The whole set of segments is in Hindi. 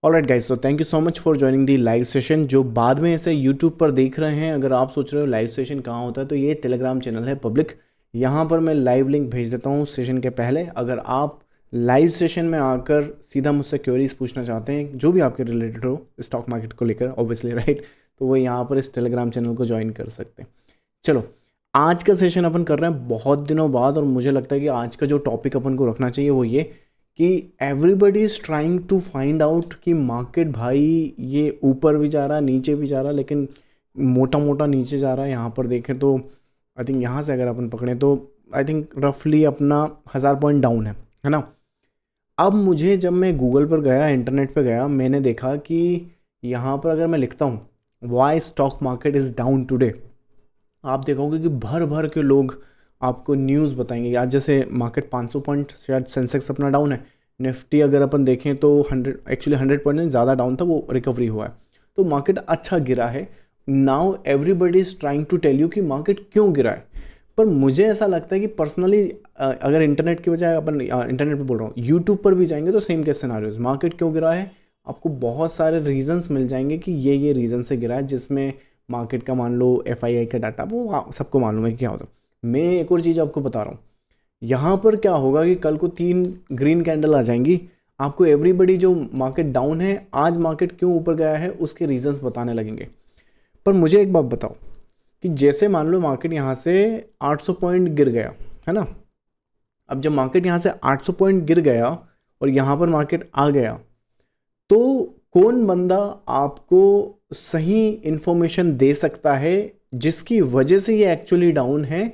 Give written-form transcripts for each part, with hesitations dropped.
Alright guys, so thank you so much for joining the live session. जो बाद में ऐसे यूट्यूब पर देख रहे हैं, अगर आप सोच रहे हो लाइव सेशन कहाँ होता है, तो ये टेलीग्राम चैनल है पब्लिक। यहाँ पर मैं लाइव लिंक भेज देता हूँ सेशन के पहले। अगर आप लाइव सेशन में आकर सीधा मुझसे क्वेरीज पूछना चाहते हैं, जो भी आपके रिलेटेड हो स्टॉक मार्केट को लेकर, ऑब्वियसली राइट, तो वो यहाँ पर इस टेलीग्राम चैनल को ज्वाइन कर सकते हैं। चलो, आज का सेशन अपन कर रहे हैं बहुत दिनों बाद, और मुझे लगता है कि आज का जो टॉपिक अपन को रखना चाहिए वो ये कि everybody is trying to find out कि मार्केट भाई ये ऊपर भी जा रहा है, नीचे भी जा रहा है, लेकिन मोटा मोटा नीचे जा रहा है। यहाँ पर देखें तो आई थिंक यहाँ से अगर अपन पकड़ें तो आई थिंक रफली अपना 1000 पॉइंट डाउन है ना। अब मुझे जब मैं गूगल पर गया, इंटरनेट पर गया, मैंने देखा कि यहाँ पर अगर मैं लिखता हूँ Y stock market is down today, आप देखोगे कि भर भर के लोग आपको न्यूज़ बताएंगे। आज जैसे मार्केट 500 पॉइंट शायद सेंसेक्स अपना डाउन है, निफ्टी अगर अपन देखें तो 100 पॉइंट ज़्यादा डाउन था, वो रिकवरी हुआ है, तो मार्केट अच्छा गिरा है। Now everybody is trying to tell you कि मार्केट क्यों गिरा है। पर मुझे ऐसा लगता है कि पर्सनली अगर इंटरनेट की बजाय अपन इंटरनेट पे बोल रहा हूँ, यूट्यूब पर भी जाएंगे तो सेम केस सिनारियोज, मार्केट क्यों गिरा है, आपको बहुत सारे रीजंस मिल जाएंगे कि ये रीज़न से गिरा है, जिसमें मार्केट का मान लो FII का डाटा वो सबको मालूम है कि क्या होता है। मैं एक और चीज़ आपको बता रहा हूँ, यहाँ पर क्या होगा कि कल को 3 ग्रीन कैंडल आ जाएंगी, आपको एवरीबडी जो मार्केट डाउन है, आज मार्केट क्यों ऊपर गया है, उसके रीजंस बताने लगेंगे। पर मुझे एक बात बताओ कि जैसे मान लो मार्केट यहाँ से 800 पॉइंट गिर गया है ना, अब जब मार्केट यहाँ से 800 पॉइंट गिर गया और यहाँ पर मार्केट आ गया, तो कौन बंदा आपको सही इंफॉर्मेशन दे सकता है जिसकी वजह से ये एक्चुअली डाउन है,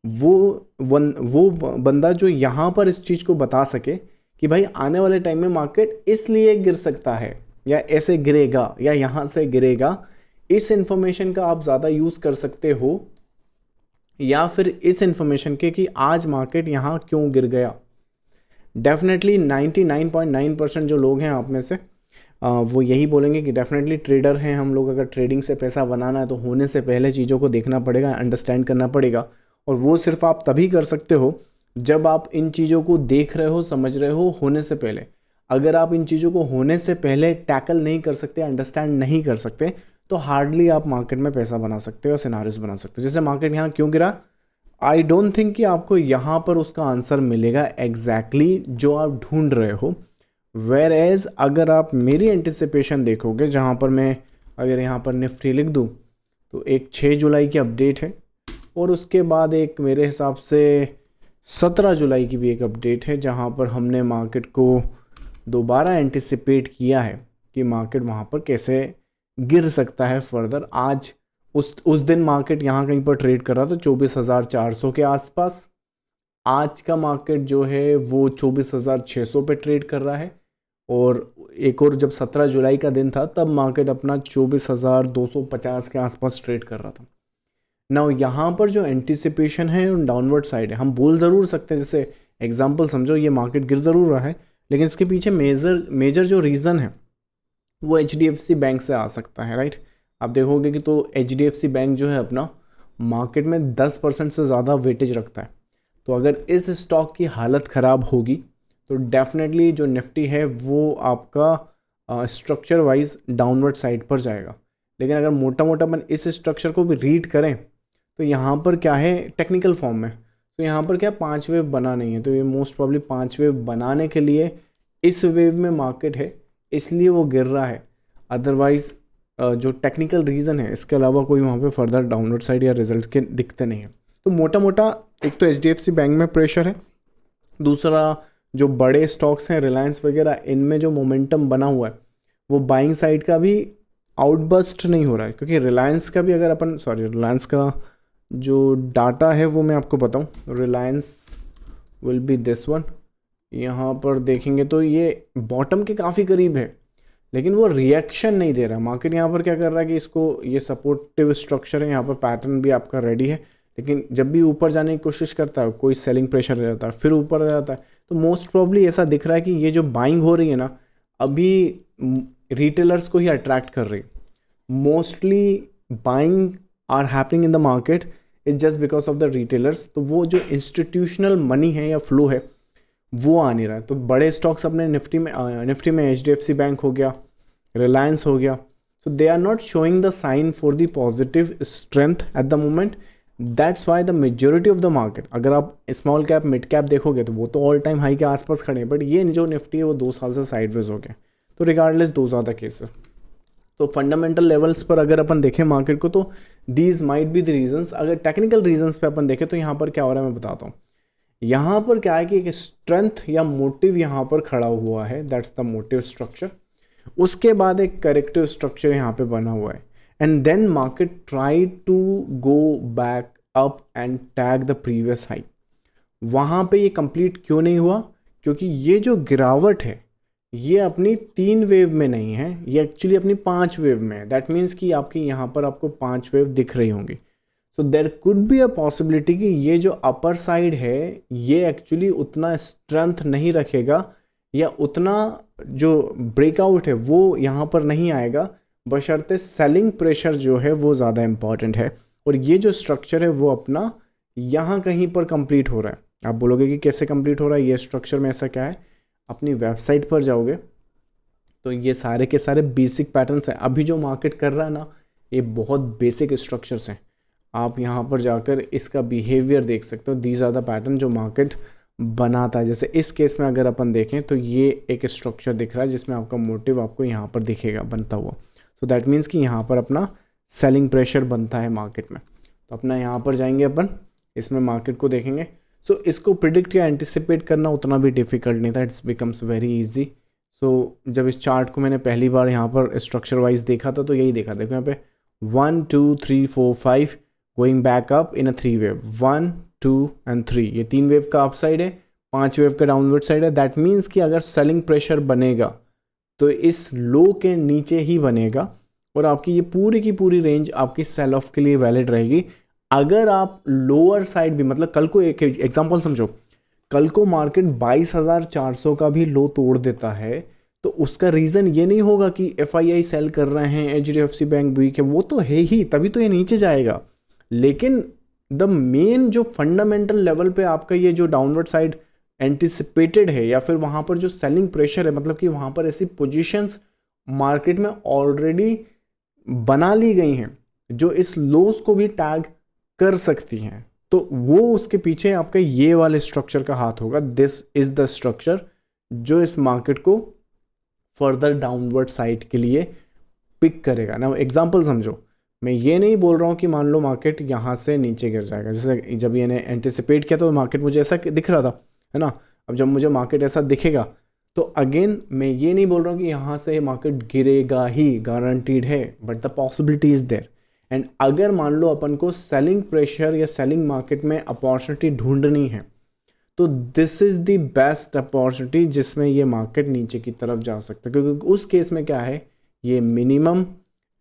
वो बंदा जो यहाँ पर इस चीज़ को बता सके कि भाई आने वाले टाइम में मार्केट इसलिए गिर सकता है, या ऐसे गिरेगा, या यहाँ से गिरेगा। इस इंफॉर्मेशन का आप ज़्यादा यूज़ कर सकते हो, या फिर इस इंफॉर्मेशन के कि आज मार्केट यहाँ क्यों गिर गया। डेफिनेटली 99.9% जो लोग हैं आप में से वो यही बोलेंगे कि डेफिनेटली ट्रेडर हैं हम लोग, अगर ट्रेडिंग से पैसा बनाना है तो होने से पहले चीज़ों को देखना पड़ेगा, अंडरस्टैंड करना पड़ेगा, और वो सिर्फ आप तभी कर सकते हो जब आप इन चीज़ों को देख रहे हो, समझ रहे हो होने से पहले। अगर आप इन चीज़ों को होने से पहले टैकल नहीं कर सकते, अंडरस्टैंड नहीं कर सकते, तो हार्डली आप मार्केट में पैसा बना सकते हो और सिनारियोस बना सकते हो। जैसे मार्केट यहाँ क्यों गिरा, आई डोंट थिंक कि आपको यहाँ पर उसका आंसर मिलेगा एग्जैक्टली जो आप ढूंढ रहे हो। वेर एज अगर आप मेरी एंटिसिपेशन देखोगे, जहाँ पर मैं अगर यहाँ पर निफ्टी लिख दूँ तो एक 6 जुलाई की अपडेट है, और उसके बाद एक मेरे हिसाब से 17 जुलाई की भी एक अपडेट है, जहाँ पर हमने मार्केट को दोबारा एंटिसिपेट किया है कि मार्केट वहाँ पर कैसे गिर सकता है फर्दर। आज उस दिन मार्केट यहाँ कहीं पर ट्रेड कर रहा था 24,400 के आसपास, आज का मार्केट जो है वो 24,600 पे ट्रेड कर रहा है, और एक और जब 17 जुलाई का दिन था तब मार्केट अपना 24,250 के आसपास ट्रेड कर रहा था। ना यहाँ पर जो एंटिसिपेशन है डाउनवर्ड साइड है, हम बोल ज़रूर सकते हैं, जैसे एग्जांपल समझो ये मार्केट गिर ज़रूर रहा है, लेकिन इसके पीछे मेजर जो रीज़न है वो HDFC बैंक से आ सकता है, राइट। आप देखोगे कि तो HDFC बैंक जो है अपना मार्केट में 10% से ज़्यादा वेटेज रखता है, तो अगर इस स्टॉक की हालत ख़राब होगी तो डेफिनेटली जो निफ्टी है वो आपका स्ट्रक्चर वाइज डाउनवर्ड साइड पर जाएगा। लेकिन अगर मोटा मोटा अपन इस स्ट्रक्चर को भी रीड करें तो यहाँ पर क्या है टेक्निकल फॉर्म में, तो यहाँ पर क्या 5 वेव बना नहीं है, तो ये मोस्ट प्रॉब्ली 5 वेव बनाने के लिए इस वेव में मार्केट है, इसलिए वो गिर रहा है। अदरवाइज जो टेक्निकल रीज़न है इसके अलावा कोई वहाँ पे फर्दर डाउनवर्ड साइड या रिजल्ट के दिखते नहीं हैं। तो मोटा मोटा एक तो HDFC बैंक में प्रेशर है, दूसरा जो बड़े स्टॉक्स हैं रिलायंस वगैरह, इनमें जो मोमेंटम बना हुआ है वो बाइंग साइड का भी आउटबस्ट नहीं हो रहा है, क्योंकि रिलायंस का भी अगर अपन रिलायंस का जो डाटा है वो मैं आपको बताऊं, Reliance will be this one. यहाँ पर देखेंगे तो ये बॉटम के काफ़ी करीब है, लेकिन वो रिएक्शन नहीं दे रहा। मार्केट यहाँ पर क्या कर रहा है कि इसको ये सपोर्टिव स्ट्रक्चर है, यहाँ पर पैटर्न भी आपका रेडी है, लेकिन जब भी ऊपर जाने की कोशिश करता है कोई सेलिंग प्रेशर आ जाता है, फिर ऊपर आ जाता है, तो मोस्ट प्रॉब्ली ऐसा दिख रहा है कि ये जो बाइंग हो रही है ना, अभी रिटेलर्स को ही अट्रैक्ट कर रही है। Mostly buying are happening in the market is just because of the retailers, तो वो जो इंस्टीट्यूशनल मनी है या फ्लो है वो आ नहीं रहा है। तो बड़े स्टॉक्स अपने निफ्टी में HDFC बैंक हो गया, रिलायंस हो गया. So they are not showing the sign for the positive strength at the moment. That's why the majority of the market, अगर आप स्मॉल कैप मिड कैप देखोगे तो वो तो ऑल टाइम हाई के आसपास खड़े हैं, बट ये जो निफ्टी है वो 2 साल से साइडवेज हो गया. तो रिगार्डलेस दो ज़्यादा केस है. तो फंडामेंटल लेवल्स पर अगर अपन देखें मार्केट को तो these might be the reasons. अगर टेक्निकल रीजंस पे अपन देखें तो यहाँ पर क्या हो रहा है मैं बताता हूँ. यहाँ पर क्या है कि एक स्ट्रेंथ या मोटिव यहाँ पर खड़ा हुआ है, दैट्स द मोटिव स्ट्रक्चर. उसके बाद एक करेक्टिव स्ट्रक्चर यहाँ पे बना हुआ है, and then market try to go back up and tag the previous high. वहाँ पे ये कंप्लीट क्यों नहीं हुआ? क्योंकि ये जो गिरावट है ये अपनी 3 वेव में नहीं है, ये एक्चुअली अपनी 5 वेव में है. दैट मीन्स कि आपकी यहाँ पर आपको 5 वेव दिख रही होंगी. So there could be a possibility कि ये जो अपर साइड है ये एक्चुअली उतना स्ट्रेंथ नहीं रखेगा या उतना जो ब्रेकआउट है वो यहाँ पर नहीं आएगा, बशर्ते सेलिंग प्रेशर जो है वो ज़्यादा इंपॉर्टेंट है. और ये जो स्ट्रक्चर है वो अपना यहाँ कहीं पर कंप्लीट हो रहा है. आप बोलोगे कि कैसे कंप्लीट हो रहा है ये स्ट्रक्चर में? ऐसा क्या है, अपनी वेबसाइट पर जाओगे तो ये सारे के सारे बेसिक पैटर्न्स हैं. अभी जो मार्केट कर रहा है ना ये बहुत बेसिक स्ट्रक्चर्स हैं. आप यहाँ पर जाकर इसका बिहेवियर देख सकते हो. दीज आर द पैटर्न जो मार्केट बनाता है. जैसे इस केस में अगर अपन देखें तो ये एक स्ट्रक्चर दिख रहा है जिसमें आपका मोटिव आपको यहाँ पर दिखेगा बनता हुआ. सो दैट मीन्स कि यहाँ पर अपना सेलिंग प्रेशर बनता है मार्केट में. तो अपना यहाँ पर जाएंगे अपन, इसमें मार्केट को देखेंगे. सो इसको प्रिडिक्ट या एंटिसिपेट करना उतना भी डिफिकल्ट नहीं था, इट्स बिकम्स वेरी इजी. सो जब इस चार्ट को मैंने पहली बार यहाँ पर स्ट्रक्चर वाइज देखा था तो यही देखा. देखो यहाँ पे 1 2 3 4 5 going back up in a 3 wave, 1 2 and 3. ये 3 वेव का अप साइड है, 5 वेव का डाउनवर्ड साइड है. दैट मीन्स कि अगर सेलिंग प्रेशर बनेगा तो इस लो के नीचे ही बनेगा और आपकी ये पूरी की पूरी रेंज आपकी सेल ऑफ के लिए वैलिड रहेगी. अगर आप लोअर साइड भी, मतलब कल को एक एग्जांपल समझो, कल को मार्केट 22,400 का भी लो तोड़ देता है तो उसका रीज़न ये नहीं होगा कि FII सेल कर रहे हैं, HDFC बैंक वीक है, वो तो है ही, तभी तो ये नीचे जाएगा. लेकिन द मेन जो फंडामेंटल लेवल पे आपका ये जो डाउनवर्ड साइड एंटिसिपेटेड है या फिर वहाँ पर जो सेलिंग प्रेशर है, मतलब कि वहाँ पर ऐसी पोजीशंस मार्केट में ऑलरेडी बना ली गई हैं जो इस लोस को भी टैग कर सकती हैं, तो वो उसके पीछे आपका ये वाले स्ट्रक्चर का हाथ होगा. दिस इज द स्ट्रक्चर जो इस मार्केट को फर्दर डाउनवर्ड साइड के लिए पिक करेगा ना. एग्जांपल समझो, मैं ये नहीं बोल रहा हूँ कि मान लो मार्केट यहाँ से नीचे गिर जाएगा. जैसे जब ये एंटिसिपेट किया तो मार्केट मुझे ऐसा दिख रहा था, है ना. अब जब मुझे मार्केट ऐसा दिखेगा तो अगेन मैं ये नहीं बोल रहा हूँ कि यहाँ से मार्केट गिरेगा ही, गारंटीड है, but the possibility is there. And अगर मान लो अपन को सेलिंग प्रेशर या सेलिंग मार्केट में अपॉर्चुनिटी ढूंढनी है तो this is the best opportunity जिसमें ये मार्केट नीचे की तरफ जा सकता है. क्योंकि उस केस में क्या है, ये मिनिमम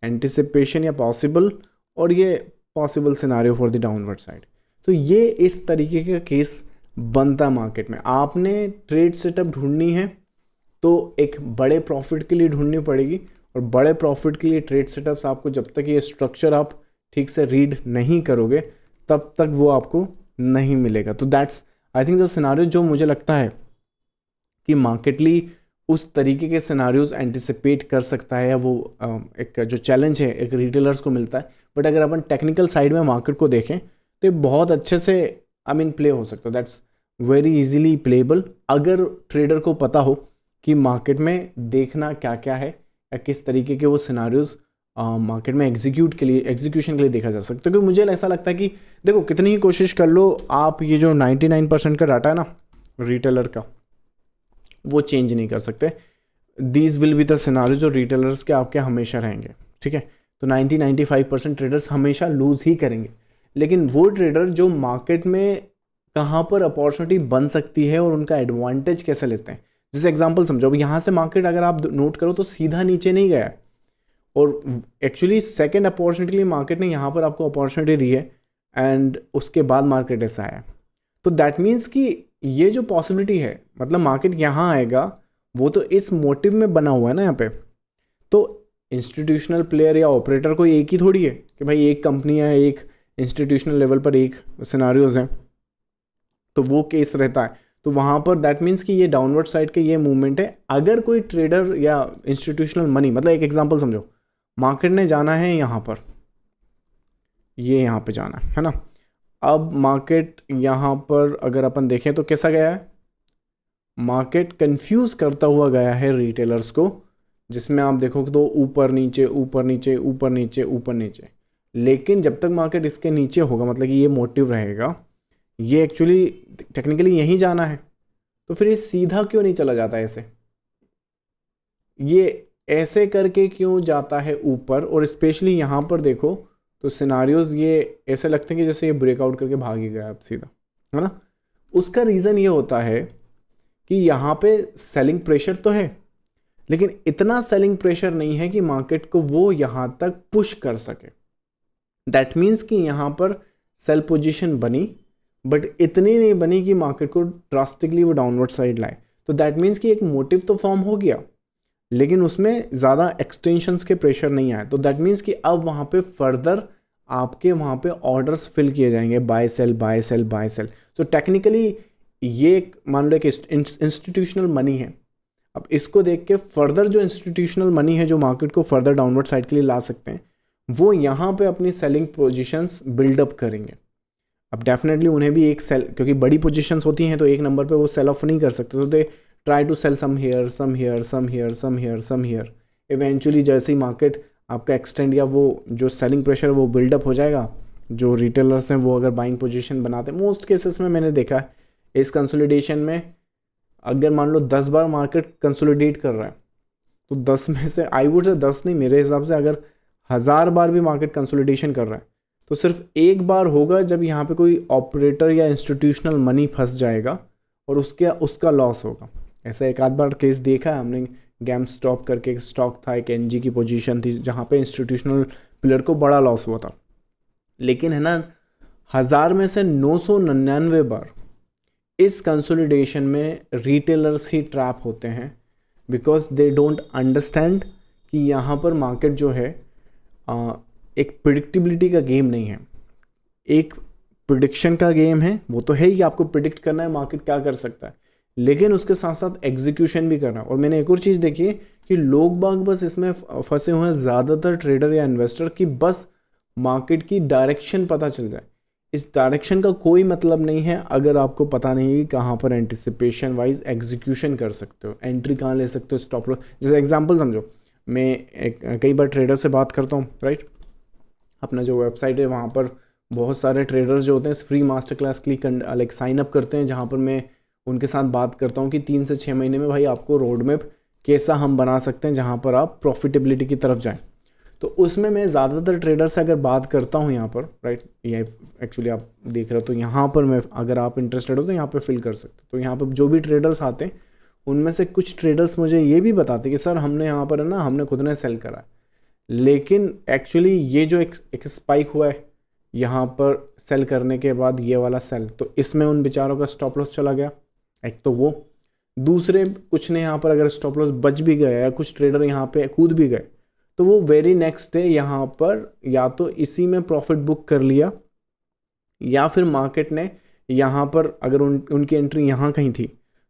एंटिसिपेशन या पॉसिबल और ये possible scenario for the downward side. तो ये इस तरीके का केस बनता है मार्केट में. आपने ट्रेड सेटअप ढूंढनी है तो एक बड़े प्रॉफिट के लिए ढूंढनी पड़ेगी, और बड़े प्रॉफिट के लिए ट्रेड सेटअप्स आपको जब तक ये स्ट्रक्चर आप ठीक से रीड नहीं करोगे तब तक वो आपको नहीं मिलेगा. तो that's I think the scenario जो मुझे लगता है कि मार्केटली उस तरीके के सिनारियोज एंटिसिपेट कर सकता है, या वो एक जो चैलेंज है एक रिटेलर्स को मिलता है. बट अगर अपन टेक्निकल साइड में मार्केट को देखें तो ये बहुत अच्छे से प्ले हो सकता है. दैट्स वेरी इजीली प्लेबल अगर ट्रेडर को पता हो कि मार्केट में देखना क्या क्या है या किस तरीके के वो सिनारियोज मार्केट में एग्जीक्यूशन के लिए देखा जा सकता है. क्योंकि मुझे ऐसा लगता है कि देखो कितनी ही कोशिश कर लो आप, ये जो 99% का डाटा है ना रिटेलर का, वो चेंज नहीं कर सकते. These will be the scenario जो रिटेलर्स के आपके हमेशा रहेंगे. ठीक है, तो 90-95% ट्रेडर्स हमेशा लूज ही करेंगे. लेकिन वो ट्रेडर जो मार्केट में कहाँ पर अपॉर्चुनिटी बन सकती है और उनका एडवांटेज कैसे लेते हैं. जैसे एग्जांपल समझो, अब यहाँ से मार्केट अगर आप नोट करो तो सीधा नीचे नहीं गया, और एक्चुअली सेकेंड अपॉर्चुनिटी के लिए मार्केट ने यहाँ पर आपको अपॉर्चुनिटी दी है एंड उसके बाद मार्केट ऐसा आया. तो दैट मीन्स कि ये जो पॉसिबिलिटी है, मतलब मार्केट यहाँ आएगा, वो तो इस मोटिव में बना हुआ है ना यहाँ पे. तो इंस्टीट्यूशनल प्लेयर या ऑपरेटर कोई एक ही थोड़ी है कि भाई एक कंपनी है, एक इंस्टीट्यूशनल लेवल पर एक सिनारियोज हैं, तो वो केस रहता है. तो वहाँ पर दैट मीन्स कि ये डाउनवर्ड साइड के ये मूवमेंट है। अगर कोई ट्रेडर या इंस्टीट्यूशनल मनी, मतलब एक एग्जांपल समझो, मार्केट ने जाना है यहाँ पर, ये यहाँ पे जाना है ना। अब मार्केट यहाँ पर अगर अपन देखें तो कैसा गया है, मार्केट कंफ्यूज करता हुआ गया है रिटेलर्स को, जिसमें आप देखोगे तो ऊपर नीचे ऊपर नीचे ऊपर नीचे ऊपर नीचे। लेकिन जब तक मार्केट इसके नीचे होगा, मतलब कि ये मोटिव रहेगा, ये एक्चुअली टेक्निकली यहीं जाना है, तो फिर ये सीधा क्यों नहीं चला जाता ऐसे, ये ऐसे करके क्यों जाता है ऊपर। और स्पेशली यहाँ पर देखो तो सिनारियोज ये ऐसे लगते हैं कि जैसे ये ब्रेकआउट करके भाग ही गया अब सीधा, है ना। उसका रीज़न ये होता है कि यहाँ पे सेलिंग प्रेशर तो है, लेकिन इतना सेलिंग प्रेशर नहीं है कि मार्केट को वो यहाँ तक पुश कर सके। दैट मीन्स कि यहाँ पर सेल पोजीशन बनी, बट इतनी नहीं बनी कि मार्केट को ड्रास्टिकली वो डाउनवर्ड साइड लाए। तो दैट मीन्स कि एक मोटिव तो फॉर्म हो गया, लेकिन उसमें ज़्यादा एक्सटेंशंस के प्रेशर नहीं आए। तो दैट मीन्स कि अब वहाँ पे फर्दर आपके वहाँ पे ऑर्डर्स फिल किए जाएंगे, buy sell buy sell buy sell. So technically ये एक मान लो एक इंस्टीट्यूशनल मनी है। अब इसको देख के फर्दर जो इंस्टीट्यूशनल मनी है जो मार्केट को फर्दर डाउनवर्ड साइड के लिए ला सकते हैं, वो यहाँ पे अपनी सेलिंग पोजीशंस बिल्डअप करेंगे। अब डेफिनेटली उन्हें भी एक सेल, क्योंकि बड़ी पोजीशंस होती हैं तो एक नंबर पे वो सेल ऑफ नहीं कर सकते, तो they try to sell some here some here some here some here some here. Eventually जैसे ही मार्केट आपका एक्सटेंड या वो जो सेलिंग प्रेशर वो बिल्डअप हो जाएगा, जो रिटेलर्स हैं वो अगर बाइंग पोजीशन बनाते हैं, मोस्ट केसेस में मैंने देखा है इस कंसोलिडेशन में, अगर मान लो 10 बार मार्केट कंसोलिडेट कर रहा है तो 10 में से आई वुड से 10 नहीं, मेरे हिसाब से अगर 1000 बार भी मार्केट कंसोलिडेशन कर रहा है तो सिर्फ एक बार होगा जब यहाँ पे कोई ऑपरेटर या इंस्टीट्यूशनल मनी फंस जाएगा और उसका लॉस होगा। ऐसा एक आध बार केस देखा है हमने, गैम स्टॉप करके एक स्टॉक था, एक एनजी की पोजीशन थी जहाँ पे इंस्टीट्यूशनल प्लेयर को बड़ा लॉस हुआ था। लेकिन है ना, 1000 में से 999 बार इस कंसोलिडेशन में रिटेलर्स ही ट्रैप होते हैं, बिकॉज दे डोंट अंडरस्टैंड कि यहाँ पर मार्केट जो है एक प्रिडिक्टिबिलिटी का गेम नहीं है, एक प्रिडिक्शन का गेम है। वो तो है ही, आपको प्रिडिक्ट करना है मार्केट क्या कर सकता है, लेकिन उसके साथ साथ एग्जीक्यूशन भी करना है। और मैंने एक और चीज़ देखी है कि लोग बाग बस इसमें फंसे हुए हैं, ज़्यादातर ट्रेडर या इन्वेस्टर, की बस मार्केट की डायरेक्शन पता चल जाए। इस डायरेक्शन का कोई मतलब नहीं है अगर आपको पता नहीं है कि कहाँ पर एंटिसिपेशन वाइज एग्जीक्यूशन कर सकते हो, एंट्री कहाँ ले सकते हो, स्टॉप लॉस। जैसे एग्जांपल समझो, मैं कई बार ट्रेडर से बात करता हूँ, राइट। अपना जो वेबसाइट है वहाँ पर बहुत सारे ट्रेडर्स जो होते हैं फ्री मास्टर क्लास के लिए लाइक साइन अप करते हैं, जहाँ पर मैं उनके साथ बात करता हूँ कि 3 से 6 महीने में भाई आपको रोड मैप कैसा हम बना सकते हैं जहाँ पर आप प्रॉफिटेबिलिटी की तरफ जाएं। तो उसमें मैं ज़्यादातर ट्रेडर से अगर बात करता हूँ यहाँ पर, राइट, ये एक्चुअली आप देख रहे हो तो यहाँ पर मैं, अगर आप इंटरेस्टेड हो तो यहाँ पर फिल कर सकते हो। तो यहाँ पर जो भी ट्रेडर्स आते हैं उनमें से कुछ ट्रेडर्स मुझे ये भी बताते कि सर हमने यहाँ पर है ना, हमने खुद ने सेल करा है, लेकिन एक्चुअली ये जो एक स्पाइक हुआ है यहाँ पर सेल करने के बाद, ये वाला सेल, तो इसमें उन बेचारों का स्टॉप लॉस चला गया। एक तो वो, दूसरे कुछ ने यहाँ पर अगर स्टॉप लॉस बच भी गया या कुछ ट्रेडर यहाँ पे कूद भी गए तो वो वेरी नेक्स्ट डे यहाँ पर या तो इसी में प्रॉफिट बुक कर लिया, या फिर मार्केट ने यहाँ पर अगर उनकी एंट्री यहाँ कहीं थी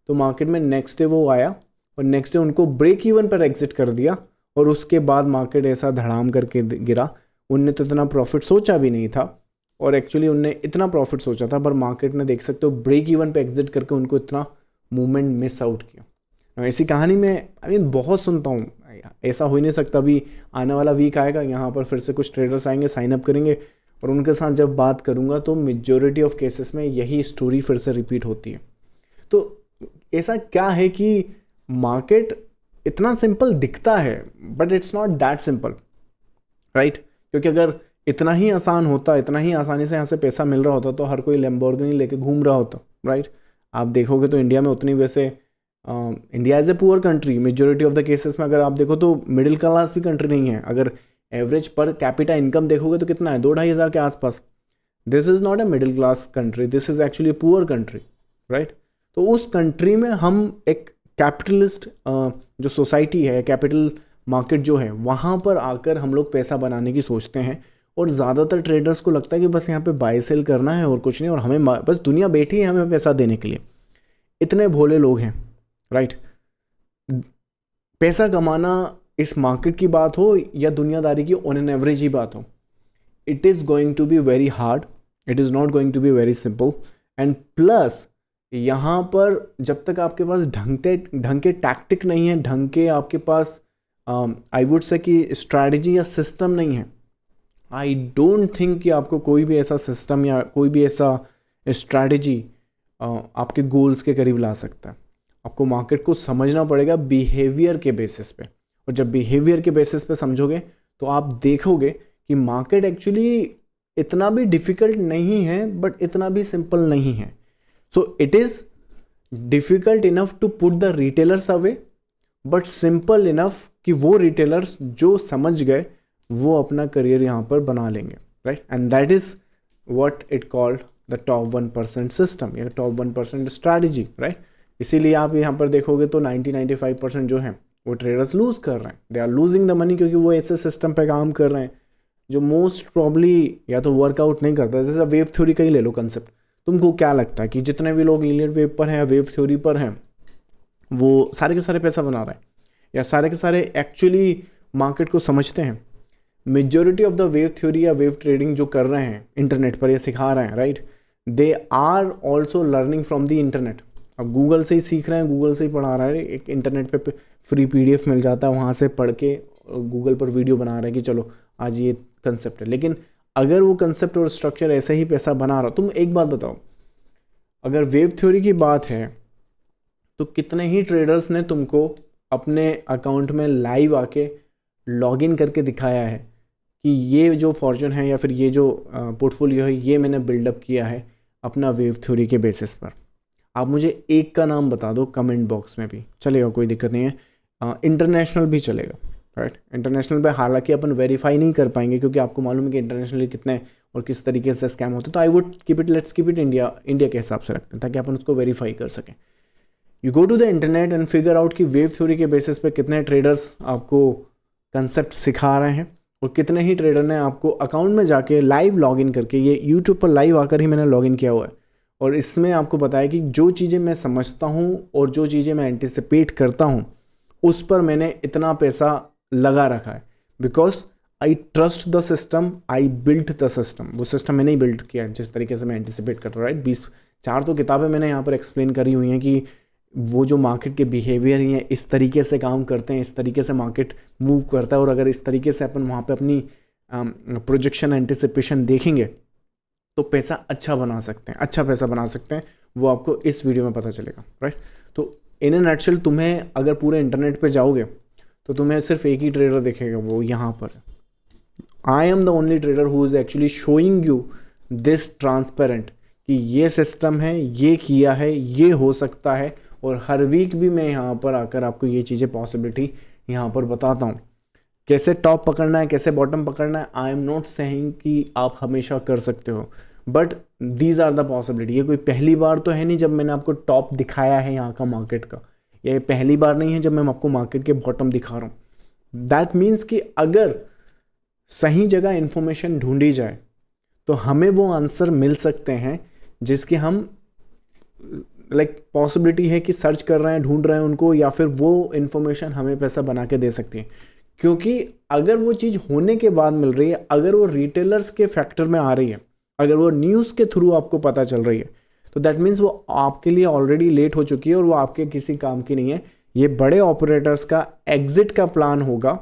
तो मार्केट में नेक्स्ट डे वो आया और नेक्स्ट डे उनको ब्रेक इवन पर एग्जिट कर दिया, और उसके बाद मार्केट ऐसा धड़ाम करके गिरा। उनने तो इतना प्रॉफिट सोचा भी नहीं था, और एक्चुअली उनने इतना प्रॉफिट सोचा था पर मार्केट ने देख सकते हो ब्रेक इवन पे एग्जिट करके उनको इतना मूवमेंट मिस आउट किया। ऐसी कहानी मैं बहुत सुनता हूँ। ऐसा हो ही नहीं सकता, अभी आने वाला वीक आएगा, यहाँ पर फिर से कुछ ट्रेडर्स आएंगे, साइन अप करेंगे, और उनके साथ जब बात करूँगा तो मेजॉरिटी ऑफ केसेस में यही स्टोरी फिर से रिपीट होती है। तो ऐसा क्या है कि मार्केट इतना सिंपल दिखता है but it's not that simple, right. क्योंकि अगर इतना ही आसान होता, इतना ही आसानी से यहाँ से पैसा मिल रहा होता तो हर कोई लैम्बोर्गिनी लेके घूम रहा होता, राइट। आप देखोगे तो इंडिया में उतनी, वैसे India as a poor country majority of the cases में अगर आप देखो तो मिडिल क्लास भी कंट्री नहीं है। अगर एवरेज पर कैपिटा इनकम देखोगे तो कितना है, 2-2.5 हज़ार के आसपास। This is not a middle class country, this is actually poor country, right. तो उस कंट्री में हम एक कैपिटलिस्ट जो सोसाइटी है, कैपिटल मार्केट जो है, वहाँ पर आकर हम लोग पैसा बनाने की सोचते हैं, और ज़्यादातर ट्रेडर्स को लगता है कि बस यहाँ पे बाय सेल करना है और कुछ नहीं, और हमें बस दुनिया बैठी है हमें पैसा देने के लिए। इतने भोले लोग हैं, राइट। पैसा कमाना इस मार्केट की बात हो या दुनियादारी की ऑन एन एवरेज ही बात हो, it is going to be very hard, it is not going to be very simple. And plus यहाँ पर जब तक आपके पास ढंग के टैक्टिक नहीं है, ढंग के आपके पास आई वुड से कि स्ट्रैटेजी या सिस्टम नहीं है, आई डोंट थिंक कि आपको कोई भी ऐसा सिस्टम या कोई भी ऐसा स्ट्रैटेजी आपके गोल्स के करीब ला सकता है। आपको मार्केट को समझना पड़ेगा बिहेवियर के बेसिस पे, और जब बिहेवियर के बेसिस पे समझोगे तो आप देखोगे कि मार्केट एक्चुअली इतना भी डिफ़िकल्ट नहीं है बट इतना भी सिंपल नहीं है। So it is difficult enough to put the retailers away but simple enough कि वो रिटेलर्स जो समझ गए वो अपना करियर यहाँ पर बना लेंगे, right. And that is what it called the top 1% system या टॉप 1% स्ट्रैटेजी, राइट। इसीलिए आप यहाँ पर देखोगे तो 90-95% जो हैं वो ट्रेडर्स लूज कर रहे हैं, they are losing the money, क्योंकि वो ऐसे सिस्टम पे काम कर रहे हैं जो मोस्ट प्रॉब्ली या तो वर्कआउट नहीं करता। जैसे वेव थ्योरी का ही ले लो कंसेप्ट, तुमको क्या लगता है कि जितने भी लोग इलियट वेव पर हैं या वेव थ्योरी पर हैं वो सारे के सारे पैसा बना रहे हैं या सारे के सारे एक्चुअली मार्केट को समझते हैं? Majority of the wave theory या वेव ट्रेडिंग जो कर रहे हैं इंटरनेट पर, ये सिखा रहे हैं, right, they are also learning from the internet. अब गूगल से ही सीख रहे हैं, गूगल से ही पढ़ा रहा है, एक इंटरनेट पे फ्री PDF मिल जाता है, वहाँ से पढ़ के गूगल पर वीडियो बना रहे हैं कि चलो आज ये कंसेप्ट है। लेकिन अगर वो कंसेप्ट और स्ट्रक्चर ऐसे ही पैसा बना रहा, तुम एक बात बताओ, अगर वेव थ्योरी की बात है तो कितने ही ट्रेडर्स ने तुमको अपने अकाउंट में लाइव आके लॉगिन करके दिखाया है कि ये जो फॉर्चून है या फिर ये जो पोर्टफोलियो है ये मैंने बिल्डअप किया है अपना वेव थ्योरी के बेसिस पर? आप मुझे एक का नाम बता दो कमेंट बॉक्स में भी चलेगा, कोई दिक्कत नहीं है। इंटरनेशनल भी चलेगा, राइट। इंटरनेशनल पे हालांकि अपन वेरीफाई नहीं कर पाएंगे क्योंकि आपको मालूम है कि इंटरनेशनली कितने और किस तरीके से स्कैम होते हैं, तो I would keep it, let's keep it India के हिसाब से रखते हैं ताकि अपन उसको वेरीफाई कर सकें। You go to the internet and figure out कि वेव थ्योरी के बेसिस पे कितने ट्रेडर्स आपको कंसेप्ट सिखा रहे हैं और कितने ही ट्रेडर ने आपको अकाउंट में जाके लाइव लॉगिन करके, ये यूट्यूब पर लाइव आकर ही मैंने लॉगिन किया हुआ है और इसमें आपको बताया कि जो चीज़ें मैं समझता हूँ और जो चीज़ें मैं एंटिसिपेट करता हूँ उस पर मैंने इतना पैसा लगा रखा है, because I trust the system, I built the system. वो सिस्टम मैंने ही बिल्ड किया है जिस तरीके से मैं एंटिसिपेट कर रहा हूँ, राइट। 24 तो किताबें मैंने यहाँ पर एक्सप्लेन करी हुई हैं कि वो जो मार्केट के बिहेवियर हैं इस तरीके से काम करते हैं, इस तरीके से मार्केट मूव करता है और अगर इस तरीके से अपन वहाँ पे अपनी प्रोजेक्शन एंटिसिपेशन देखेंगे तो पैसा अच्छा बना सकते हैं, अच्छा पैसा बना सकते हैं। वो आपको इस वीडियो में पता चलेगा, राइट। तो इन ए नटशेल तुम्हें अगर पूरे इंटरनेट पे जाओगे तो तुम्हें सिर्फ एक ही ट्रेडर दिखेगा, वो यहाँ पर। I am the only trader who is actually showing you this transparent कि ये सिस्टम है, ये किया है, ये हो सकता है, और हर वीक भी मैं यहाँ पर आकर आपको ये चीज़ें पॉसिबिलिटी यहाँ पर बताता हूँ। कैसे टॉप पकड़ना है, कैसे बॉटम पकड़ना है, आई एम नॉट सेइंग कि आप हमेशा कर सकते हो, but these are the possibility. ये कोई पहली बार तो है नहीं जब मैंने आपको टॉप दिखाया है यहाँ का मार्केट का, ये पहली बार नहीं है जब मैं आपको मार्केट के बॉटम दिखा रहा हूँ। दैट मीन्स कि अगर सही जगह इन्फॉर्मेशन ढूंढी जाए तो हमें वो आंसर मिल सकते हैं जिसकी हम पॉसिबिलिटी है कि सर्च कर रहे हैं, ढूंढ रहे हैं उनको, या फिर वो इन्फॉर्मेशन हमें पैसा बना के दे सकती है। क्योंकि अगर वो चीज़ होने के बाद मिल रही है, अगर वो रिटेलर्स के फैक्टर में आ रही है, अगर वो न्यूज़ के थ्रू आपको पता चल रही है, तो दैट मीन्स वो आपके लिए ऑलरेडी लेट हो चुकी है और वो आपके किसी काम की नहीं है। ये बड़े ऑपरेटर्स का एग्जिट का प्लान होगा,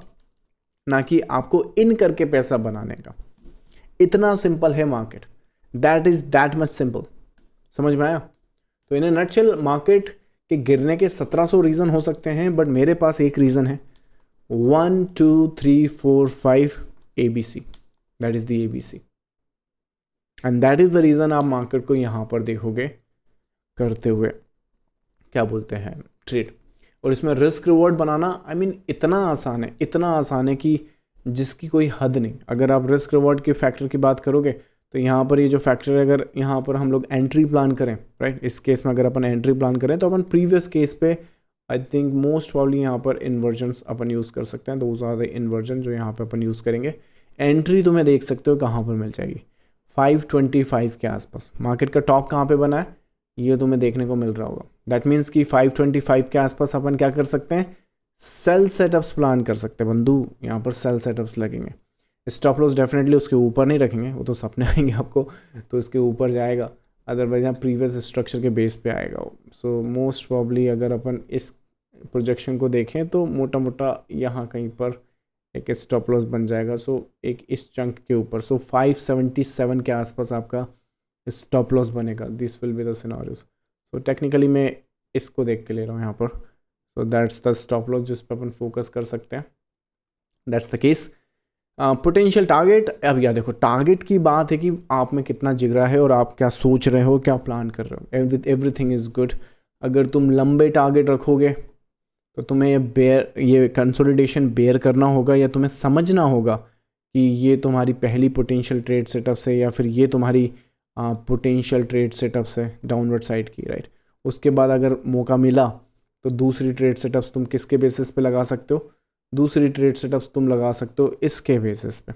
ना कि आपको इन करके पैसा बनाने का। इतना सिंपल है market, that is that much simple. समझ में आया? तो इन ए नटशेल मार्केट के गिरने के 1700 रीज़न हो सकते हैं, बट मेरे पास एक रीज़न है, 1 2 3 4 5 ABC, that is the ABC, and that is the reason आप मार्केट को यहाँ पर देखोगे करते हुए, क्या बोलते हैं, ट्रेड। और इसमें रिस्क रिवॉर्ड बनाना इतना आसान है कि जिसकी कोई हद नहीं। अगर आप रिस्क रिवॉर्ड के फैक्टर की बात करोगे तो यहाँ पर ये जो फैक्टर है, अगर यहाँ पर हम लोग एंट्री प्लान करें, राइट, इस केस में अगर अपन एंट्री प्लान करें तो अपन प्रीवियस केस पे आई थिंक मोस्ट प्रॉब्ली यहाँ पर इन्वर्जन्स अपन यूज़ कर सकते हैं। दोज आर द इन्वर्जन जो यहाँ पर अपन यूज़ करेंगे। एंट्री तुम्हें देख सकते हो कहाँ पर मिल जाएगी, 525 के आसपास। मार्केट का टॉप कहाँ पे बना है ये तुम्हें देखने को मिल रहा होगा, दैट मीन्स कि 525 के आसपास अपन क्या कर सकते हैं, सेल सेटअप्स प्लान कर सकते हैं बंधु। यहाँ पर सेल सेटअप्स लगेंगे। स्टॉप लॉस डेफिनेटली उसके ऊपर नहीं रखेंगे, वो तो सपने आएंगे आपको, तो इसके ऊपर जाएगा, अदरवाइज यहाँ प्रीवियस स्ट्रक्चर के बेस पे आएगा। सो मोस्ट प्रॉब्ली अगर अपन इस प्रोजेक्शन को देखें तो मोटा मोटा यहाँ कहीं पर एक स्टॉप लॉस बन जाएगा। सो एक इस चंक के ऊपर, सो 577 के आसपास आपका स्टॉप लॉस बनेगा। This will be the scenarios. So technically मैं इसको देख के ले रहा हूँ यहाँ पर। So that's the stop loss जिस पर अपन फोकस कर सकते हैं। That's the case. Potential target, अब यार देखो टारगेट की बात है कि आप में कितना जिगरा है और आप क्या सोच रहे हो, क्या प्लान कर रहे हो। Everything is good. अगर तुम लंबे टारगेट रखोगे तो तुम्हें ये कंसोलिडेशन बेयर करना होगा, या तुम्हें समझना होगा कि ये तुम्हारी पहली पोटेंशियल ट्रेड सेटअप है या फिर ये तुम्हारी पोटेंशियल ट्रेड सेटअप्स है डाउनवर्ड साइड की, राइट। उसके बाद अगर मौका मिला तो दूसरी ट्रेड सेटअप्स तुम किसके बेसिस पे लगा सकते हो, दूसरी ट्रेड सेटअप्स तुम लगा सकते हो इसके बेसिस पे,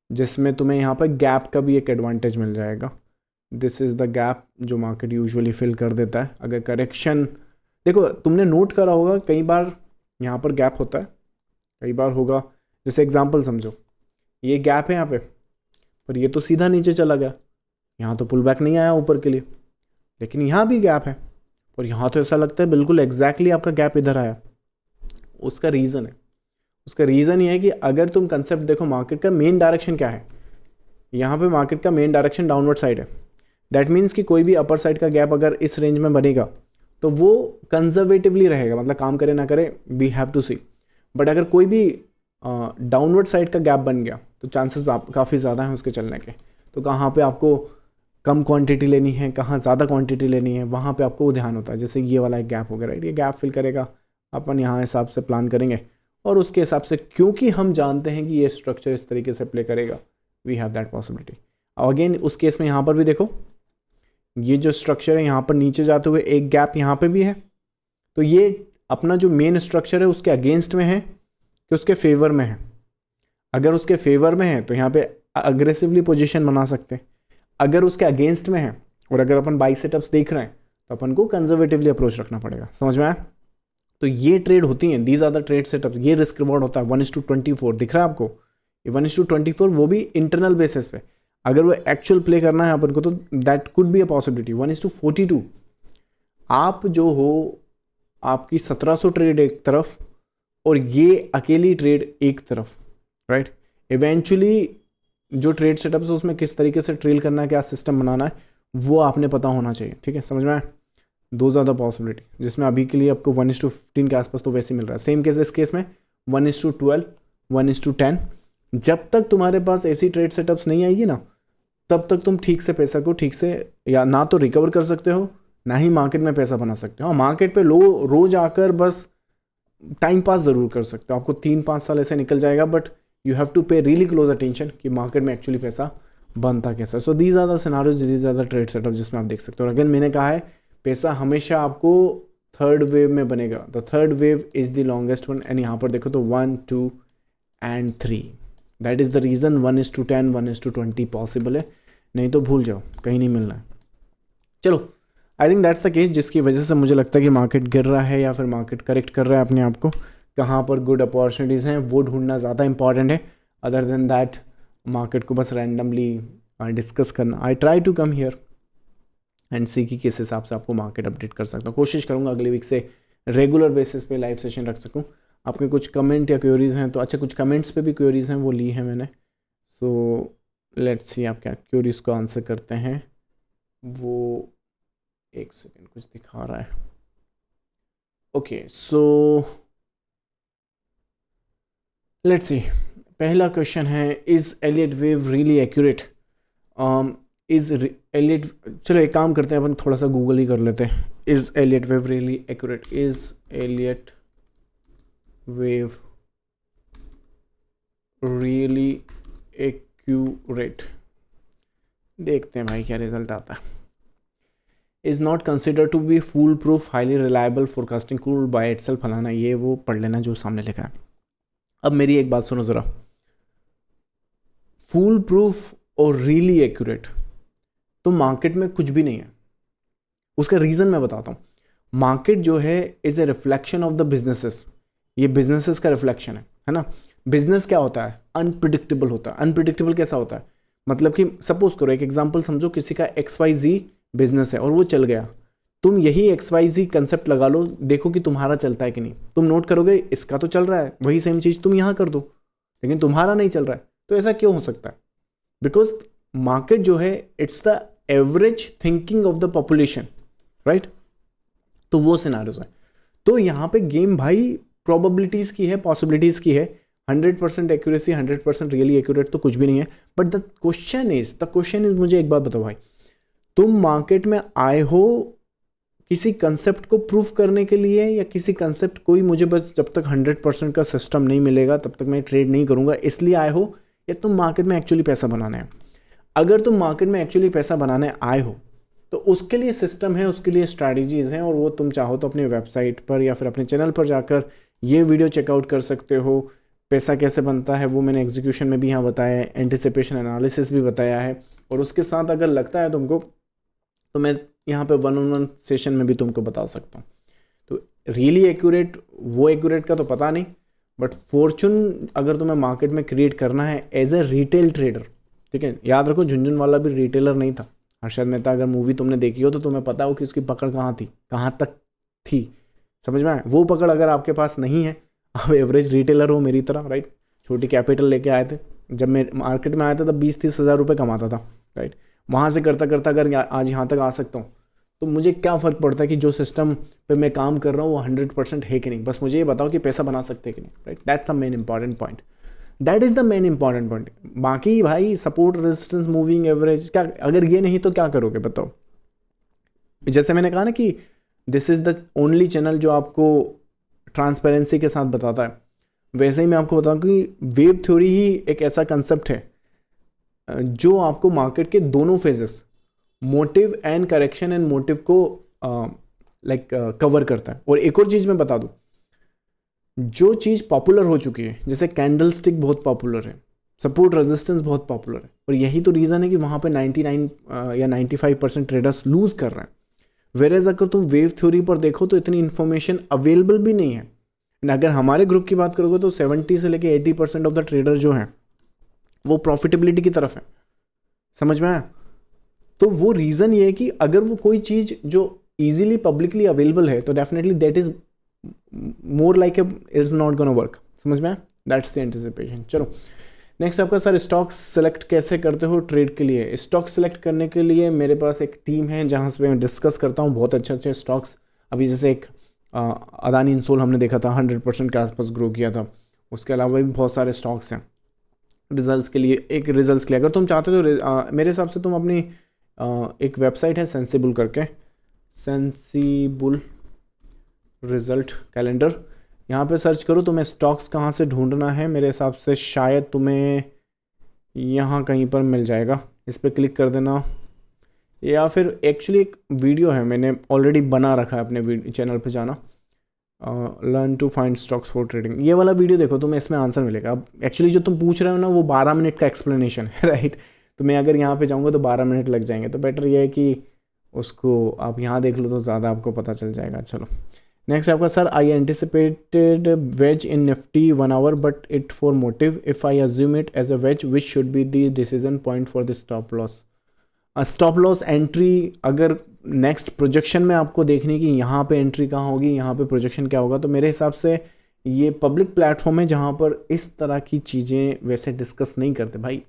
जिसमें तुम्हें यहाँ पर गैप का भी एक एडवांटेज मिल जाएगा। दिस इज़ द गैप जो मार्केट यूजुअली फिल कर देता है। अगर करेक्शन, देखो तुमने नोट करा होगा कई बार यहाँ पर गैप होता है, कई बार होगा। जैसे एग्जांपल समझो, ये गैप है यहाँ पे, पर ये तो सीधा नीचे चला गया, यहाँ तो पुल बैक नहीं आया ऊपर के लिए, लेकिन यहाँ भी गैप है और यहाँ तो ऐसा लगता है बिल्कुल एग्जैक्टली आपका गैप इधर आया। उसका रीज़न है, उसका रीज़न ये है कि अगर तुम कंसेप्ट देखो, मार्केट का मेन डायरेक्शन क्या है, यहाँ पे मार्केट का मेन डायरेक्शन डाउनवर्ड साइड है। दैट मीन्स कि कोई भी अपर साइड का गैप अगर इस रेंज में बनेगा तो वो कंजर्वेटिवली रहेगा, मतलब काम करे ना करे we have to see. But अगर कोई भी डाउनवर्ड साइड का गैप बन गया तो चांसेस काफ़ी ज़्यादा हैं उसके चलने के। तो कहाँ पे आपको कम क्वांटिटी लेनी है, कहाँ ज़्यादा क्वांटिटी लेनी है, वहाँ पे आपको ध्यान होता है। जैसे ये वाला एक गैप हो गया, राइट, ये गैप फिल करेगा, अपन यहाँ हिसाब से प्लान करेंगे और उसके हिसाब से, क्योंकि हम जानते हैं कि ये स्ट्रक्चर इस तरीके से प्ले करेगा, we have that possibility. Again उस केस में यहाँ पर भी देखो, ये जो स्ट्रक्चर है यहाँ पर नीचे जाते हुए एक गैप यहाँ पे भी है, तो ये अपना जो मेन स्ट्रक्चर है उसके अगेंस्ट में है कि उसके फेवर में है। अगर उसके फेवर में है तो यहाँ पे अग्रेसिवली पोजीशन बना सकते हैं, अगर उसके अगेंस्ट में है और अगर अपन बाई सेटअप्स देख रहे हैं तो अपन को कंजर्वेटिवली अप्रोच रखना पड़ेगा। समझ में आया? तो ये ट्रेड होती हैं, these are the trade setups. ये रिस्क रिवॉर्ड होता है 1:24 दिख रहा है आपको, ये 1:24 वो भी इंटरनल बेसिस पे। अगर वो एक्चुअल प्ले करना है अपन को तो that could be a possibility 1:42। आप जो हो, आपकी 1700 ट्रेड एक तरफ और ये अकेली ट्रेड एक तरफ, राइट। इवेंचुअली जो ट्रेड सेटअप है उसमें किस तरीके से ट्रेल करना है, क्या सिस्टम बनाना है, वो आपने पता होना चाहिए, ठीक है। समझ में आया? दो ज़्यादा पॉसिबिलिटी, जिसमें अभी के लिए आपको 1:15 के आसपास तो वैसे मिल रहा है। सेम केस इस केस में 1:12, 1:10। जब तक तुम्हारे पास ऐसी ट्रेड सेटअप्स नहीं आएगी ना, तब तक तुम ठीक से पैसा को ठीक से या ना तो रिकवर कर सकते हो, ना ही मार्केट में पैसा बना सकते हो। हाँ, मार्केट पे रोज आकर बस टाइम पास ज़रूर कर सकते हो, आपको 3-5 साल ऐसे निकल जाएगा, but you have to pay really close attention कि मार्केट में एक्चुअली पैसा बनता कैसा। So these are the scenarios, these are the trade setup जिसमें आप देख सकते हो। और अगेन मैंने कहा है, पैसा हमेशा आपको थर्ड वेव में बनेगा। The third wave is the longest one. And यहाँ पर देखो तो 1, 2 and 3, that is the reason 1:10, 1:20 possible है, नहीं तो भूल जाओ, कहीं नहीं मिलना है। चलो, I think that's the case जिसकी वजह से मुझे लगता है कि मार्केट गिर रहा है या फिर मार्केट करेक्ट कर रहा है अपने आप को। कहाँ पर गुड अपॉर्चुनिटीज़ हैं वो ढूंढना ज़्यादा इंपॉर्टेंट है, अदर देन दैट मार्केट को बस रैंडमली डिस्कस करना। I try to come here and see कि किस हिसाब से आपको मार्केट अपडेट कर सकता हूँ। कोशिश करूँगा अगले वीक से रेगुलर बेसिस पे लाइव सेशन रख सकूँ। आपके कुछ कमेंट या क्वेरीज़ हैं तो, अच्छा कुछ कमेंट्स पे भी क्वेरीज़ हैं वो ली हैं मैंने। सो लेट्स सी आप क्या क्वेरीज़ को आंसर करते हैं। वो एक सेकेंड कुछ दिखा रहा है। Okay, so let's see. पहला क्वेश्चन है, is Elliott wave really accurate? Is Elliott, चलो एक काम करते हैं अपन थोड़ा सा गूगल ही कर लेते हैं। Is Elliott wave really accurate? Is Elliott wave really accurate? देखते हैं भाई क्या रिजल्ट आता है। Is not consider to be foolproof highly reliable forecasting tool by itself, फलाना, ये वो पढ़ लेना जो सामने लिखा है। अब मेरी एक बात सुनो ज़रा, फूल प्रूफ और रियली एक्यूरेट तो मार्केट में कुछ भी नहीं है। उसका रीज़न मैं बताता हूँ। मार्केट जो है is a reflection of the businesses, ये बिजनेसेस का रिफ्लेक्शन है ना। बिजनेस क्या होता है? अनप्रिडिक्टेबल होता है। अनप्रिडिक्टेबल कैसा होता है? मतलब कि सपोज करो, एक एग्जांपल समझो, किसी का XYZ बिजनेस है और वो चल गया, तुम यही XYZ कंसेप्ट लगा लो, देखो कि तुम्हारा चलता है कि नहीं। तुम नोट करोगे इसका तो चल रहा है, वही सेम चीज़ तुम यहाँ कर दो, लेकिन तुम्हारा नहीं चल रहा है। तो ऐसा क्यों हो सकता है? बिकॉज मार्केट जो है it's the average thinking of the population, right. तो वो सिनारियोस है। तो यहाँ पे गेम भाई प्रोबेबिलिटीज की है, पॉसिबिलिटीज की है। 100% एक्यूरेसी, 100% रियली एक्यूरेट तो कुछ भी नहीं है। बट द क्वेश्चन इज मुझे एक बात बताओ भाई, तुम मार्केट में आए हो किसी कंसेप्ट को प्रूफ करने के लिए, या किसी कंसेप्ट कोई मुझे बस जब तक 100% का सिस्टम नहीं मिलेगा तब तक मैं ट्रेड नहीं करूंगा इसलिए आए हो, या तुम मार्केट में एक्चुअली पैसा बनाना है? अगर तुम मार्केट में एक्चुअली पैसा बनाने आए हो तो उसके लिए सिस्टम है, उसके लिए स्ट्रैटेजीज हैं, और वो तुम चाहो तो अपनी वेबसाइट पर या फिर अपने चैनल पर जाकर ये वीडियो चेकआउट कर सकते हो। पैसा कैसे बनता है वो मैंने एग्जीक्यूशन में भी यहाँ बताया है, एंटिसिपेशन एनालिसिस भी बताया है, और उसके साथ अगर लगता है तुमको तो मैं यहाँ पे 1-on-1 सेशन में भी तुमको बता सकता हूँ। तो रियली एक्यूरेट, वो एक्यूरेट का तो पता नहीं, बट फॉर्चून अगर तुम्हें मार्केट में क्रिएट करना है एज ए रिटेल ट्रेडर, ठीक है, याद रखो झुनझुनवाला भी रिटेलर नहीं था। हर्षद मेहता अगर मूवी तुमने देखी हो तो तुम्हें पता हो कि उसकी पकड़ कहाँ थी, कहाँ तक थी, समझ में आए? वो पकड़ अगर आपके पास नहीं है, आप एवरेज रिटेलर हो मेरी तरह, राइट, छोटी कैपिटल लेके आए थे, जब मैं मार्केट में आया था तब 20-30 हज़ार रुपये कमाता था, राइट, वहाँ से करता करता अगर आज यहाँ तक आ सकता हूँ तो मुझे क्या फ़र्क पड़ता है कि जो सिस्टम पे मैं काम कर रहा हूँ वो 100% है कि नहीं, बस मुझे ये बताओ कि पैसा बना सकते हैं कि नहीं, right. That's the main important point, that is the main important point. बाकी भाई सपोर्ट, रेजिस्टेंस, मूविंग एवरेज, क्या अगर ये नहीं तो क्या करोगे बताओ? जैसे मैंने कहा ना कि this is the only channel जो आपको ट्रांसपेरेंसी के साथ बताता है, वैसे ही मैं आपको बताऊँ कि वेव थ्योरी ही एक ऐसा कंसेप्ट है जो आपको मार्केट के दोनों phases, motive and correction and motive को कवर करता है। और एक और चीज़ मैं बता दूं, जो चीज़ पॉपुलर हो चुकी है, जैसे कैंडल स्टिक बहुत पॉपुलर है, सपोर्ट रेजिस्टेंस बहुत पॉपुलर है, और यही तो रीज़न है कि वहाँ पे 99 या 95% ट्रेडर्स लूज कर रहे हैं। वेरेज अगर तुम वेव थ्योरी पर देखो तो इतनी इन्फॉर्मेशन अवेलेबल भी नहीं है। अगर हमारे ग्रुप की बात करोगे तो 70 से लेके 80% ऑफ द ट्रेडर जो हैं वो प्रॉफिटेबिलिटी की तरफ है, समझ में आया? तो वो रीज़न ये है कि अगर वो कोई चीज़ जो इजीली पब्लिकली अवेलेबल है तो definitely that is more like it's not gonna work, समझ में आया? That's the anticipation. चलो नेक्स्ट आपका सर स्टॉक्स सेलेक्ट कैसे करते हो ट्रेड के लिए? स्टॉक सेलेक्ट करने के लिए मेरे पास एक टीम है जहाँ से मैं डिस्कस करता हूँ बहुत अच्छे अच्छे स्टॉक्स। अभी जैसे एक अदानी इंसोल हमने देखा था 100% के आसपास ग्रो किया था, उसके अलावा भी बहुत सारे स्टॉक्स हैं रिजल्ट्स के लिए। एक रिजल्ट्स के लिए अगर तुम चाहते हो तो मेरे हिसाब से तुम अपनी एक वेबसाइट है सेंसिबल करके, सेंसिबल रिजल्ट कैलेंडर, यहाँ पे सर्च करो। तुम्हें स्टॉक्स कहाँ से ढूंढना है मेरे हिसाब से शायद तुम्हें यहाँ कहीं पर मिल जाएगा, इस पर क्लिक कर देना। या फिर एक्चुअली एक वीडियो है मैंने ऑलरेडी बना रखा है अपने चैनल पे, जाना learn to find stocks for trading, ये वाला वीडियो देखो, तुम्हें इसमें आंसर मिलेगा। अब एक्चुअली जो तुम पूछ रहे हो ना वो 12 मिनट का एक्सप्लेनेशन है, राइट। तो मैं अगर यहाँ पे जाऊँगा तो 12 मिनट लग जाएंगे, तो बेटर ये है कि उसको आप यहाँ देख लो तो ज़्यादा आपको पता चल जाएगा। चलो नेक्स्ट आपका sir, I anticipated wedge in Nifty 1 hour but it formative, if I assume it as a wedge which should be the decision point for the stop loss? Stop loss entry अगर नेक्स्ट प्रोजेक्शन में आपको देखने की यहाँ पे एंट्री कहाँ होगी, यहाँ पे प्रोजेक्शन क्या होगा, तो मेरे हिसाब से ये पब्लिक प्लेटफॉर्म है जहाँ पर इस तरह की चीज़ें वैसे डिस्कस नहीं करते भाई।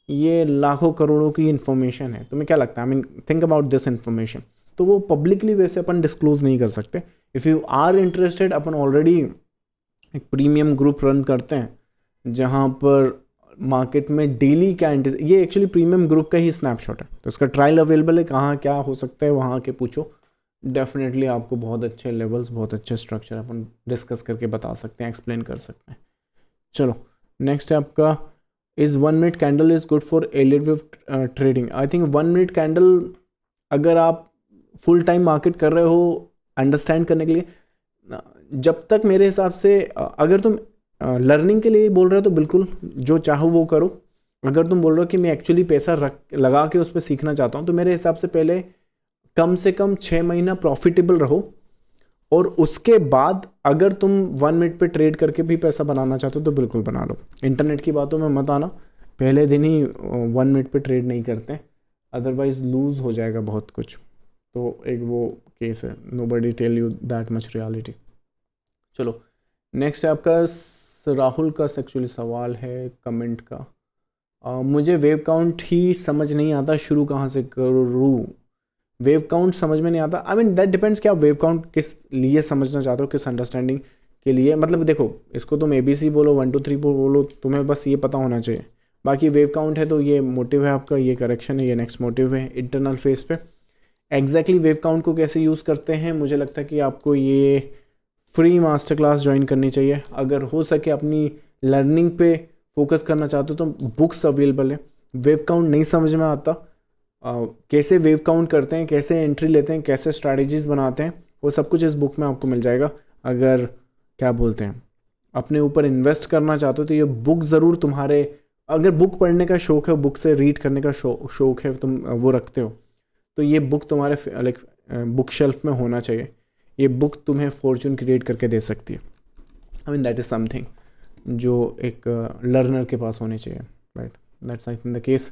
ये लाखों करोड़ों की इन्फॉर्मेशन है, तुम्हें क्या लगता है? I mean think about this information, तो वो पब्लिकली वैसे अपन डिस्क्लोज नहीं कर सकते। इफ़ यू आर इंटरेस्टेड, अपन ऑलरेडी एक प्रीमियम ग्रुप रन करते हैं जहाँ पर मार्केट में डेली क्या ये एक्चुअली प्रीमियम ग्रुप का ही स्नैपशॉट है, तो उसका ट्रायल अवेलेबल है, कहाँ क्या हो सकता है वहाँ के पूछो, डेफिनेटली आपको बहुत अच्छे लेवल्स, बहुत अच्छे स्ट्रक्चर अपन डिस्कस करके बता सकते हैं, एक्सप्लेन कर सकते हैं। चलो नेक्स्ट है आपका, is 1 minute candle is good for Elliott wave trading? I think 1 minute candle अगर आप फुल टाइम मार्केट कर रहे हो अंडरस्टैंड करने के लिए, जब तक मेरे हिसाब से अगर तुम लर्निंग के लिए बोल रहे हो तो बिल्कुल जो चाहो वो करो। अगर तुम बोल रहे हो कि मैं एक्चुअली पैसा लगा के उस पर सीखना चाहता हूँ, तो मेरे हिसाब से पहले कम से कम 6 महीना प्रॉफिटेबल रहो, और उसके बाद अगर तुम 1 मिनट पे ट्रेड करके भी पैसा बनाना चाहते हो तो बिल्कुल बना लो। इंटरनेट की बातों में मत आना, पहले दिन ही 1 मिनट पे ट्रेड नहीं करते, अदरवाइज लूज़ हो जाएगा बहुत कुछ। तो एक वो केस है, nobody tell you that much reality. चलो नेक्स्ट है आपका राहुल का एक्चुअली सवाल है कमेंट का, मुझे वेव काउंट ही समझ नहीं आता, शुरू कहाँ से करूँ? वेव काउंट समझ में नहीं आता, आई मीन दैट डिपेंड्स कि आप वेव काउंट किस लिए समझना चाहते हो, किस अंडरस्टैंडिंग के लिए। मतलब देखो, इसको तुम ABC बोलो, 1 2 3 बोलो, तुम्हें बस ये पता होना चाहिए। बाकी वेव काउंट है तो ये मोटिव है आपका, ये करेक्शन है, ये नेक्स्ट मोटिव है इंटरनल फेस पे। एग्जैक्टली वेव काउंट को कैसे यूज़ करते हैं, मुझे लगता है कि आपको ये फ्री मास्टर क्लास ज्वाइन करनी चाहिए। अगर हो सके अपनी लर्निंग पे फोकस करना चाहते हो तो बुक्स अवेलेबल है। वेव काउंट नहीं समझ में आता, कैसे वेव काउंट करते हैं, कैसे एंट्री लेते हैं, कैसे स्ट्रैटेजीज बनाते हैं, वो सब कुछ इस बुक में आपको मिल जाएगा। अगर क्या बोलते हैं अपने ऊपर इन्वेस्ट करना चाहते हो तो ये बुक ज़रूर तुम्हारे, अगर बुक पढ़ने का शौक़ है, बुक से रीड करने का शौक़ है, तुम वो रखते हो, तो ये बुक तुम्हारे लाइक बुक शेल्फ में होना चाहिए। ये बुक तुम्हें फॉर्चून क्रिएट करके दे सकती है। I mean that is something जो एक लर्नर के पास होनी चाहिए, right? That's I think the case.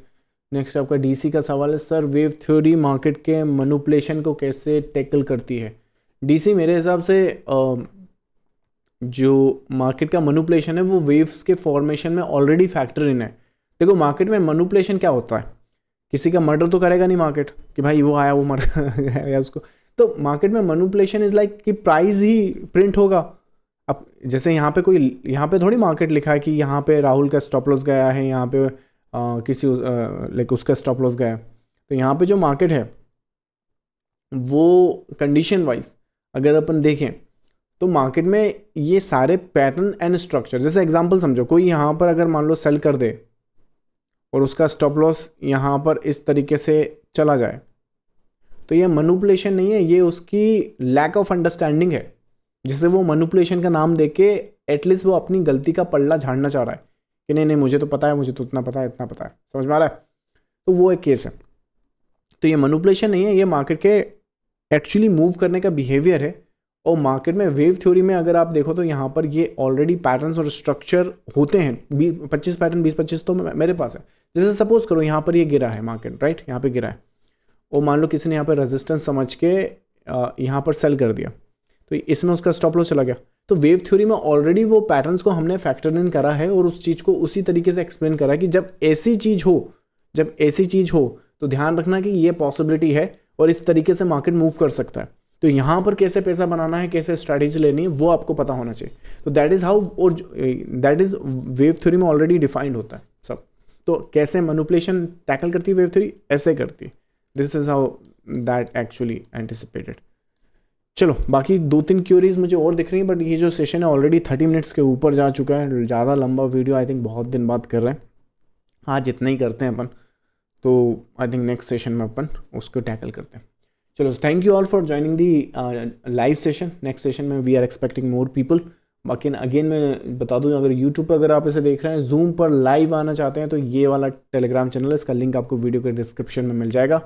Next आपका DC का सवाल है, सर वेव थ्योरी मार्केट के मैनिपुलेशन को कैसे टैकल करती है? DC मेरे हिसाब से जो मार्केट का मैनिपुलेशन है वो वेव्स के फॉर्मेशन में ऑलरेडी फैक्टर इन है। देखो मार्केट में मैनिपुलेशन क्या होता है, किसी का मर्डर तो करेगा नहीं मार्केट कि भाई वो आया वो मर गया उसको। तो मार्केट में मैनिपुलेशन इज़ लाइक कि प्राइस ही प्रिंट होगा। अब जैसे यहाँ पे थोड़ी मार्केट लिखा है कि यहाँ पे राहुल का स्टॉप लॉस गया है, यहाँ पे किसी लाइक उसका स्टॉप लॉस गया है। तो यहाँ पे जो मार्केट है वो कंडीशन वाइज अगर अपन देखें तो मार्केट में ये सारे पैटर्न एंड स्ट्रक्चर, जैसे एग्जांपल समझो, कोई यहाँ पर अगर मान लो सेल कर दे और उसका स्टॉप लॉस यहाँ पर इस तरीके से चला जाए, तो ये मैनिपुलेशन नहीं है, ये उसकी लैक ऑफ अंडरस्टैंडिंग है, जिसे वो मैनिपुलेशन का नाम देके एटलीस्ट वो अपनी गलती का पल्ला झाड़ना चाह रहा है कि नहीं मुझे तो पता है, मुझे तो इतना पता है, इतना पता है, समझ में आ रहा है? तो वो एक केस है। तो ये मैनिपुलेशन नहीं है, ये मार्केट के एक्चुअली मूव करने का बिहेवियर है। और मार्केट में वेव थ्योरी में अगर आप देखो तो यहाँ पर ये ऑलरेडी पैटर्न्स और स्ट्रक्चर होते हैं, 25 पैटर्न 20-25 तो मेरे पास है। जैसे सपोज करो यहाँ पर ये गिरा है मार्केट, राइट, यहाँ पे गिरा है और मान लो किसी ने यहाँ पर रेजिस्टेंस समझ के यहाँ पर सेल कर दिया, तो इसमें उसका स्टॉप लॉस चला गया। तो वेव थ्योरी में ऑलरेडी वो पैटर्न्स को हमने फैक्टर इन करा है और उस चीज़ को उसी तरीके से एक्सप्लेन करा है कि जब ऐसी चीज़ हो तो ध्यान रखना कि ये पॉसिबिलिटी है और इस तरीके से मार्केट मूव कर सकता है। तो यहाँ पर कैसे पैसा बनाना है, कैसे स्ट्रैटेजी लेनी है, वो आपको पता होना चाहिए। तो दैट इज़ हाउ, और दैट इज़ वेव थ्योरी में ऑलरेडी डिफाइंड होता है सब। तो कैसे मैनिपुलेशन टैकल करती है वेव थ्योरी, ऐसे करती है। This is how that actually anticipated. चलो बाकी 2-3 क्यूरीज मुझे और दिख रही हैं, बट ये जो सेशन है ऑलरेडी 30 मिनट्स के ऊपर जा चुका है, ज़्यादा लंबा वीडियो आई थिंक बहुत दिन बाद कर रहे हैं। आज इतना ही करते हैं अपन, तो आई थिंक नेक्स्ट सेशन में अपन उसको टैकल करते हैं। चलो thank you all for joining the live session. Next session में we are expecting more people. बाकी अगेन मैं बता दूं, अगर यूट्यूब पर अगर आप इसे देख रहे हैं, जूम पर लाइव आना चाहते हैं तो ये वाला टेलीग्राम चैनल है, इसका लिंक आपको वीडियो के डिस्क्रिप्शन में मिल जाएगा।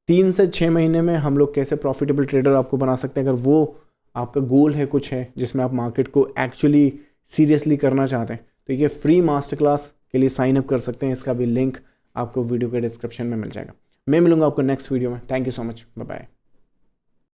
3 से 6 महीने में हम लोग कैसे प्रॉफिटेबल ट्रेडर आपको बना सकते हैं, अगर वो आपका गोल है, कुछ है जिसमें आप मार्केट को एक्चुअली सीरियसली करना चाहते हैं, तो ये फ्री मास्टर क्लास के लिए साइन अप कर सकते हैं। इसका भी लिंक आपको वीडियो के डिस्क्रिप्शन में मिल जाएगा। मैं मिलूंगा आपको नेक्स्ट वीडियो में। Thank you so much, bye bye.